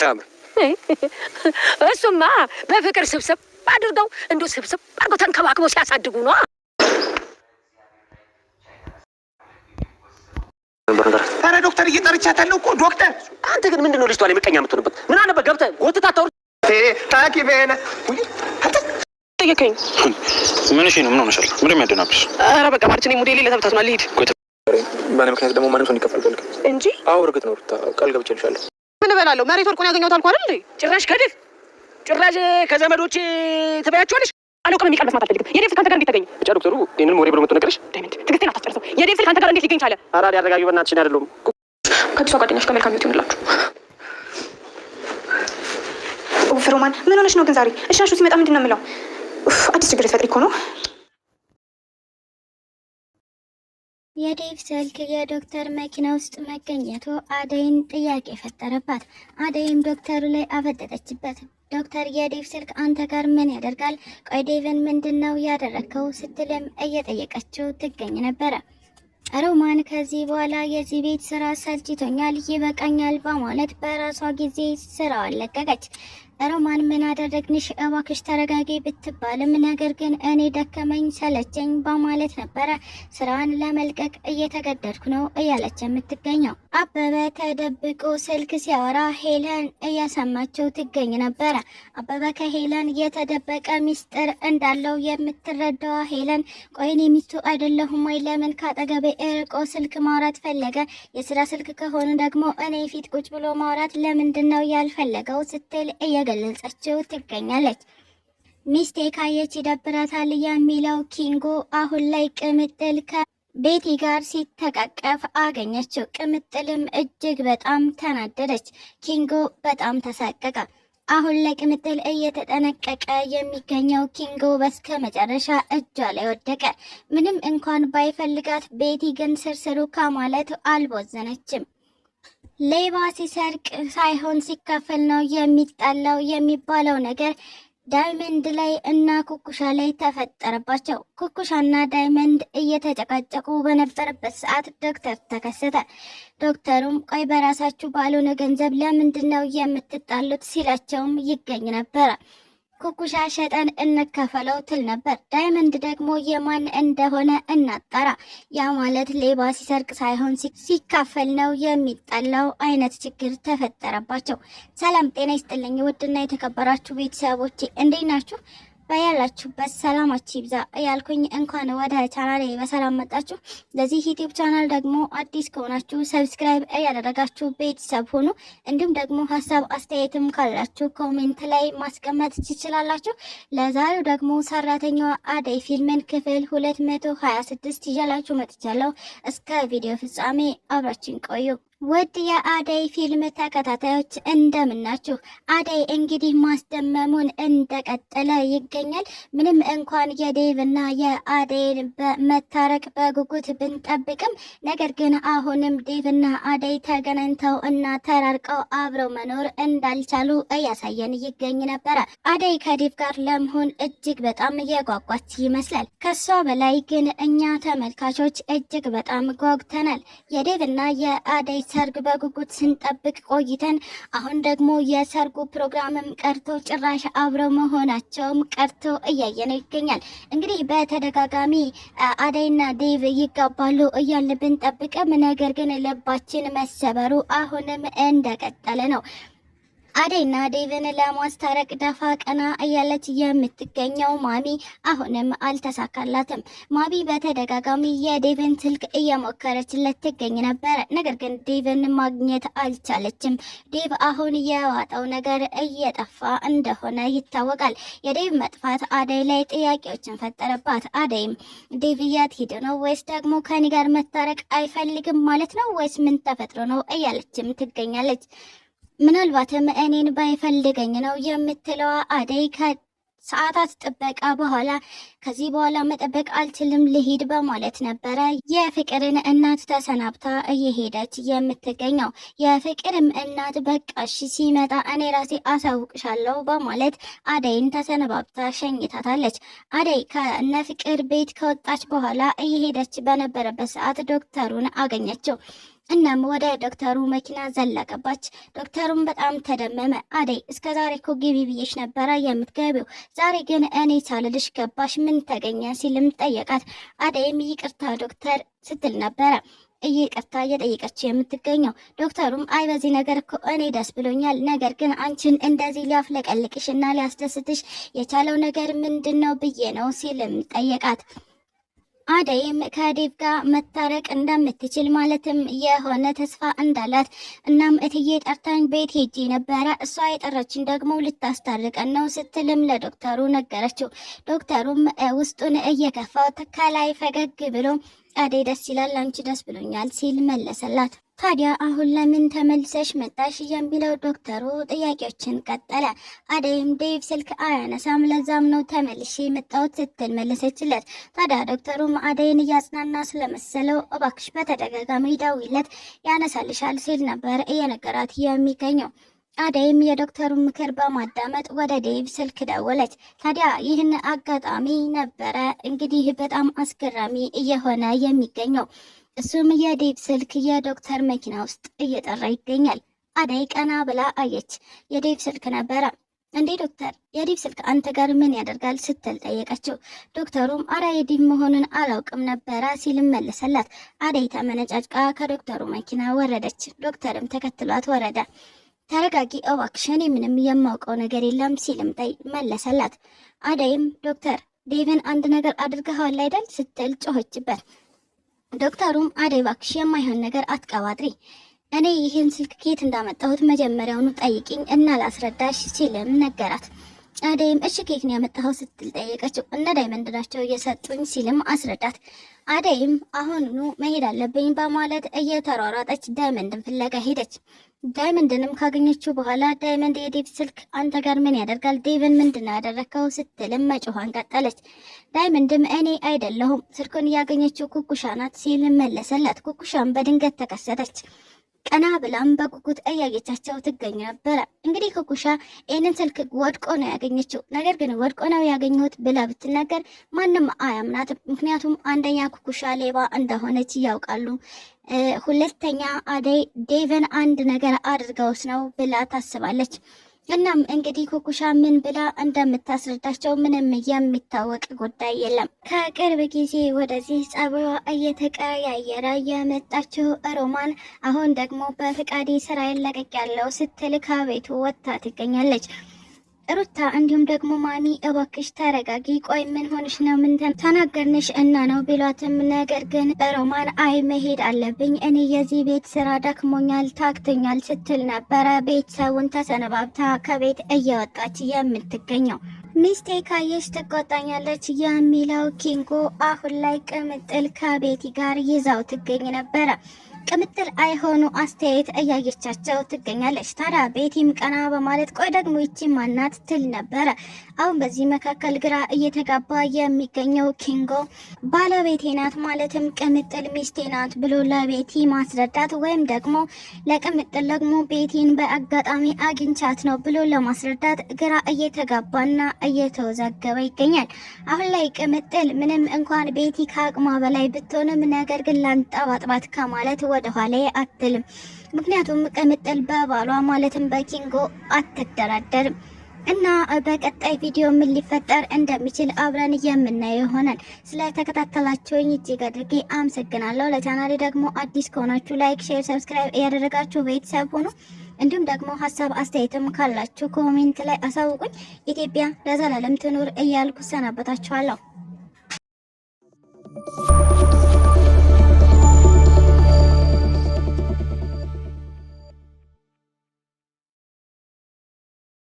ታምር እሱማ በፍቅር ስብስብ አድርገው እንዶ ስብስብ አድርገው ተንከባክበው ሲያሳድጉ ነው። ኧረ ዶክተር እየጠርቻታለሁ እኮ ዶክተር። አንተ ግን ምንድነው ልጅቷ ላይ ምቀኛ የምትሆንበት? ምን አለበት ገብተህ ጎትታ ታውር ታኪቤና ጠየቀኝ። ምን እሺ ነው? ምን ሆነሻል? ምን የሚያደናብሽ? ኧረ በቃ ማለት ነው ሞዴል ለተብታትና ልሂድ። በእኔ ምክንያት ደግሞ ማንም ሰው እንዲከፈል ፈልግ እንጂ። አዎ እርግጥ ነው ቃል ገብቼልሻለሁ። ምን እበላለሁ? መሬት ወርቁን ያገኘሁት አልኩ አይደል? ጭራሽ ከድፍ ጭራሽ ከዘመዶች ትበያቸዋለሽ። አለውቅም የሚቀርበት ማታ አልፈልግም። የዴቭ ስልክ አንተ ጋር እንዴት ተገኘ? ብቻ ዶክተሩ ይሄንን ወሬ ብሎ መጥቶ ነገርሽ። ዳይመንድ ትግስቴን አታስጨርሰው። የዴቭ ስልክ አንተ ጋር እንዴት ሊገኝ ቻለ? ኧረ ያረጋጊው በእናትሽ ነው አይደለም። ከእሷ ጓደኛሽ ጋር መልካም ይሁንላችሁ። ኡፍ ሮማን ምን ሆነሽ ነው ግን ዛሬ? እሻሹ ሲመጣ ምንድን ነው የምለው? አዲስ ችግር ተፈጥሮ እኮ ነው። የዴቭ ስልክ የዶክተር መኪና ውስጥ መገኘቱ አደይን ጥያቄ ፈጠረባት። አደይም ዶክተሩ ላይ አፈጠጠችበት። ዶክተር የዴቭ ስልክ አንተ ጋር ምን ያደርጋል? ቆይ ዴቭን ምንድን ነው ያደረግከው? ስትልም እየጠየቀችው ትገኝ ነበረ። ሮማን ከዚህ በኋላ የዚህ ቤት ስራ ሰልችቶኛል፣ ይበቃኛል በማለት በራሷ ጊዜ ስራዋን ለቀቀች። ሮማን ምን አደረግንሽ? እባክሽ ተረጋጊ ብትባልም ነገር ግን እኔ ደከመኝ ሰለቸኝ በማለት ነበረ ስራዋን ለመልቀቅ እየተገደድኩ ነው እያለች የምትገኘው። አበበ ተደብቆ ስልክ ሲያወራ ሄለን እያሰማችው ትገኝ ነበረ። አበበ ከሄለን የተደበቀ ሚስጥር እንዳለው የምትረዳዋ ሄለን ቆይኔ ሚስቱ አይደለሁም ወይ? ለምን ካጠገቤ እርቆ ስልክ ማውራት ፈለገ? የስራ ስልክ ከሆኑ ደግሞ እኔ ፊት ቁጭ ብሎ ማውራት ለምንድን ነው ያልፈለገው? ስትል ገለጸችው ትገኛለች። ሚስቴ ካየች ይደብራታል የሚለው ኪንጎ አሁን ላይ ቅምጥል ከቤቲ ጋር ሲተቃቀፍ አገኘችው። ቅምጥልም እጅግ በጣም ተናደደች። ኪንጎ በጣም ተሳቀቀ። አሁን ላይ ቅምጥል እየተጠነቀቀ የሚገኘው ኪንጎ በስከ መጨረሻ እጇ ላይ ወደቀ። ምንም እንኳን ባይፈልጋት ቤቲ ግን ስርስሩ ከማለት አልቦዘነችም። ሌባ ሲሰርቅ ሳይሆን ሲካፈል ነው የሚጣላው የሚባለው ነገር ዳይመንድ ላይ እና ኩኩሻ ላይ ተፈጠረባቸው። ኩኩሻና ዳይመንድ እየተጨቃጨቁ በነበረበት ሰዓት ዶክተር ተከሰተ። ዶክተሩም ቆይ በራሳችሁ ባልሆነ ገንዘብ ለምንድን ነው የምትጣሉት ሲላቸውም ይገኝ ነበረ። ኩኩሻ ሸጠን እንከፈለው ትል ነበር። ዳይመንድ ደግሞ የማን እንደሆነ እናጣራ፣ ያ ማለት ሌባ ሲሰርቅ ሳይሆን ሲካፈል ነው የሚጣላው አይነት ችግር ተፈጠረባቸው። ሰላም ጤና ይስጥልኝ ውድና የተከበራችሁ ቤተሰቦቼ እንዴት ናችሁ? በያላችሁበት ሰላማችሁ ይብዛ እያልኩኝ እንኳን ወደ ቻናሌ በሰላም መጣችሁ። ለዚህ ዩቲዩብ ቻናል ደግሞ አዲስ ከሆናችሁ ሰብስክራይብ እያደረጋችሁ ቤተሰብ ሁኑ። እንዲሁም ደግሞ ሀሳብ አስተያየትም ካላችሁ ኮሜንት ላይ ማስቀመጥ ትችላላችሁ። ለዛሬው ደግሞ ሰራተኛዋ አደይ ፊልምን ክፍል 226 ይዤላችሁ መጥቻለሁ። እስከ ቪዲዮ ፍጻሜ አብራችን ቆዩ። ውድ የአደይ ፊልም ተከታታዮች እንደምናችሁ። አደይ እንግዲህ ማስደመሙን እንደቀጠለ ይገኛል። ምንም እንኳን የዴቭ እና የአደይን በመታረቅ በጉጉት ብንጠብቅም ነገር ግን አሁንም ዴቭ እና አደይ ተገናኝተው እና ተራርቀው አብረው መኖር እንዳልቻሉ እያሳየን ይገኝ ነበረ። አደይ ከዴቭ ጋር ለመሆን እጅግ በጣም የጓጓች ይመስላል። ከሷ በላይ ግን እኛ ተመልካቾች እጅግ በጣም ጓጉተናል። የዴቭ እና የአደይ ሰርግ በጉጉት ስንጠብቅ ቆይተን አሁን ደግሞ የሰርጉ ፕሮግራምም ቀርቶ ጭራሽ አብረው መሆናቸውም ቀርቶ እያየነው ይገኛል። እንግዲህ በተደጋጋሚ አደይና ዴቭ ይጋባሉ እያልን ብንጠብቅም ነገር ግን ልባችን መሰበሩ አሁንም እንደቀጠለ ነው። አደይና ዴቭን ለማስታረቅ ደፋ ቀና እያለች የምትገኘው ማሚ አሁንም አልተሳካላትም። ማሚ በተደጋጋሚ የዴቭን ስልክ እየሞከረችለት ትገኝ ነበረ። ነገር ግን ዴቭን ማግኘት አልቻለችም። ዴቭ አሁን የዋጠው ነገር እየጠፋ እንደሆነ ይታወቃል። የዴቭ መጥፋት አደይ ላይ ጥያቄዎችን ፈጠረባት። አደይም ዴቭ የት ሄደ ነው? ወይስ ደግሞ ከኔ ጋር መታረቅ አይፈልግም ማለት ነው? ወይስ ምን ተፈጥሮ ነው? እያለችም ትገኛለች። ምናልባትም እኔን ባይፈልገኝ ነው የምትለዋ አደይ ከሰዓታት ጥበቃ በኋላ ከዚህ በኋላ መጠበቅ አልችልም ልሂድ በማለት ነበረ የፍቅርን እናት ተሰናብታ እየሄደች የምትገኘው። የፍቅርም እናት በቃሽ ሲመጣ እኔ ራሴ አሳውቅሻለሁ በማለት አደይን ተሰነባብታ ሸኝታታለች። አደይ ከነ ፍቅር ቤት ከወጣች በኋላ እየሄደች በነበረበት ሰዓት ዶክተሩን አገኘችው። እናም ወደ ዶክተሩ መኪና ዘለቀባች። ዶክተሩም በጣም ተደመመ። አደይ እስከዛሬ እኮ ግቢ ብዬሽ ነበረ የምትገቢው፣ ዛሬ ግን እኔ ሳልልሽ ገባሽ፣ ምን ተገኘ ሲልም ጠየቃት። አደይም ይቅርታ ዶክተር ስትል ነበረ ይቅርታ እየጠየቀችው የምትገኘው። ዶክተሩም አይ በዚህ ነገር እኮ እኔ ደስ ብሎኛል፣ ነገር ግን አንቺን እንደዚህ ሊያፍለቀልቅሽ እና ሊያስደስትሽ የቻለው ነገር ምንድን ነው ብዬ ነው ሲልም ጠየቃት። አደይም ከዴቭ ጋር መታረቅ እንደምትችል ማለትም የሆነ ተስፋ እንዳላት እናም እትዬ ጠርታኝ ቤት ሄጄ ነበረ፣ እሷ የጠራችን ደግሞ ልታስታርቀን ነው ስትልም ለዶክተሩ ነገረችው። ዶክተሩም ውስጡን እየከፋው ከላይ ፈገግ ብሎ አደይ ደስ ይላል፣ አንቺ ደስ ብሎኛል ሲል መለሰላት። ታዲያ አሁን ለምን ተመልሰሽ መጣሽ የሚለው ዶክተሩ ጥያቄዎችን ቀጠለ። አደይም ዴቭ ስልክ አያነሳም፣ ለዛም ነው ተመልሼ መጣሁት ስትል መለሰችለት። ታዲያ ዶክተሩም አደይን እያጽናና ስለመሰለው እባክሽ በተደጋጋሚ ደውይለት ያነሳልሻል ሲል ነበር እየነገራት የሚገኘው። አደይም የዶክተሩን ምክር በማዳመጥ ወደ ዴቭ ስልክ ደወለች። ታዲያ ይህን አጋጣሚ ነበረ እንግዲህ በጣም አስገራሚ እየሆነ የሚገኘው። እሱም የዴቭ ስልክ የዶክተር መኪና ውስጥ እየጠራ ይገኛል። አደይ ቀና ብላ አየች። የዴቭ ስልክ ነበረ። እንዴ ዶክተር፣ የዴቭ ስልክ አንተ ጋር ምን ያደርጋል ስትል ጠየቀችው። ዶክተሩም አረ የዴቭ መሆኑን አላውቅም ነበረ ሲልም መለሰላት። አደይ ተመነጫጭቃ ከዶክተሩ መኪና ወረደች። ዶክተርም ተከትሏት ወረደ። ተረጋጊ እባክሽ፣ እኔ ምንም የማውቀው ነገር የለም ሲልም መለሰላት። አደይም ዶክተር ዴቭን አንድ ነገር አድርገዋል አይደል ስትል ጮኸችበት። ዶክተሩም አደይ እባክሽ የማይሆን ነገር አትቀባጥሪ፣ እኔ ይህን ስልክ ከየት እንዳመጣሁት መጀመሪያውኑ ጠይቂኝ እና ላስረዳሽ ሲልም ነገራት። አደይም እሺ ከየት ነው ያመጣኸው ስትል ጠየቀችው። እነ ዳይመንድ ናቸው እየሰጡኝ ሲልም አስረዳት። አደይም አሁኑኑ መሄድ አለብኝ በማለት እየተሯሯጠች ዳይመንድን ፍለጋ ሄደች። ዳይመንድንም ካገኘችው በኋላ ዳይመንድ የዴቭ ስልክ አንተ ጋር ምን ያደርጋል? ዴቭን ምንድነው ያደረከው? ስትልም መጮኋን ቀጠለች። ዳይመንድም እኔ አይደለሁም ስልኩን ያገኘችው ኩኩሻ ናት ሲል መለሰላት። ኩኩሻም በድንገት ተከሰተች። ቀና ብላም በጉጉት እያየቻቸው ትገኝ ነበረ። እንግዲህ ኩኩሻ ይህንን ስልክ ወድቆ ነው ያገኘችው። ነገር ግን ወድቆ ነው ያገኘሁት ብላ ብትናገር ማንም አያምናትም። ምክንያቱም አንደኛ ኩኩሻ ሌባ እንደሆነች ያውቃሉ፣ ሁለተኛ አደይ ዴቭን አንድ ነገር አድርገውስ ነው ብላ ታስባለች። እናም እንግዲህ ኩኩሻ ምን ብላ እንደምታስረዳቸው ምንም የሚታወቅ ጉዳይ የለም። ከቅርብ ጊዜ ወደዚህ ጸባይዋ እየተቀያየረ የመጣችው ሮማን አሁን ደግሞ በፍቃዴ ስራ ይለቀቅ ያለው ስትል ከቤቱ ወጥታ ትገኛለች። ሩታ እንዲሁም ደግሞ ማሚ እባክሽ ተረጋጊ፣ ቆይ ምን ሆንሽ ነው? ምን ተናገርንሽ እና ነው ቢሏትም፣ ነገር ግን ሮማን አይ መሄድ አለብኝ እኔ የዚህ ቤት ስራ ደክሞኛል፣ ታክቶኛል ስትል ነበረ ቤተሰቡን ተሰነባብታ ከቤት እየወጣች የምትገኘው። ሚስቴ ካየሽ ትቆጣኛለች የሚለው ኪንጎ አሁን ላይ ቅምጥል ከቤቲ ጋር ይዛው ትገኝ ነበረ። ቅምጥል አይሆኑ አስተያየት እያየቻቸው ትገኛለች። ታዲያ ቤቲም ቀና በማለት ቆይ ደግሞ ይቺ ማናት ትል ነበረ። አሁን በዚህ መካከል ግራ እየተጋባ የሚገኘው ኪንጎ ባለቤቴ ናት ማለትም ቅምጥል ሚስቴ ናት ብሎ ለቤቲ ማስረዳት ወይም ደግሞ ለቅምጥል ደግሞ ቤቲን በአጋጣሚ አግኝቻት ነው ብሎ ለማስረዳት ግራ እየተጋባና እየተወዛገበ ይገኛል። አሁን ላይ ቅምጥል ምንም እንኳን ቤቲ ከአቅሟ በላይ ብትሆንም ነገር ግን ላንጠባጥባት ከማለት ወደ ኋላ አትልም። ምክንያቱም ቅምጥል በባሏ ማለትም በኪንጎ አትደራደርም። እና በቀጣይ ቪዲዮ ምን ሊፈጠር እንደሚችል አብረን የምናየው ይሆናል። ስለተከታተላችሁኝ እጅግ አድርጌ አመሰግናለሁ። ለቻናሌ ደግሞ አዲስ ከሆናችሁ ላይክ፣ ሼር፣ ሰብስክራይብ እያደረጋችሁ ቤተሰብ ሁኑ። እንዲሁም ደግሞ ሀሳብ አስተያየትም ካላችሁ ኮሜንት ላይ አሳውቁኝ። ኢትዮጵያ ለዘላለም ትኑር እያልኩ ሰናበታችኋለሁ።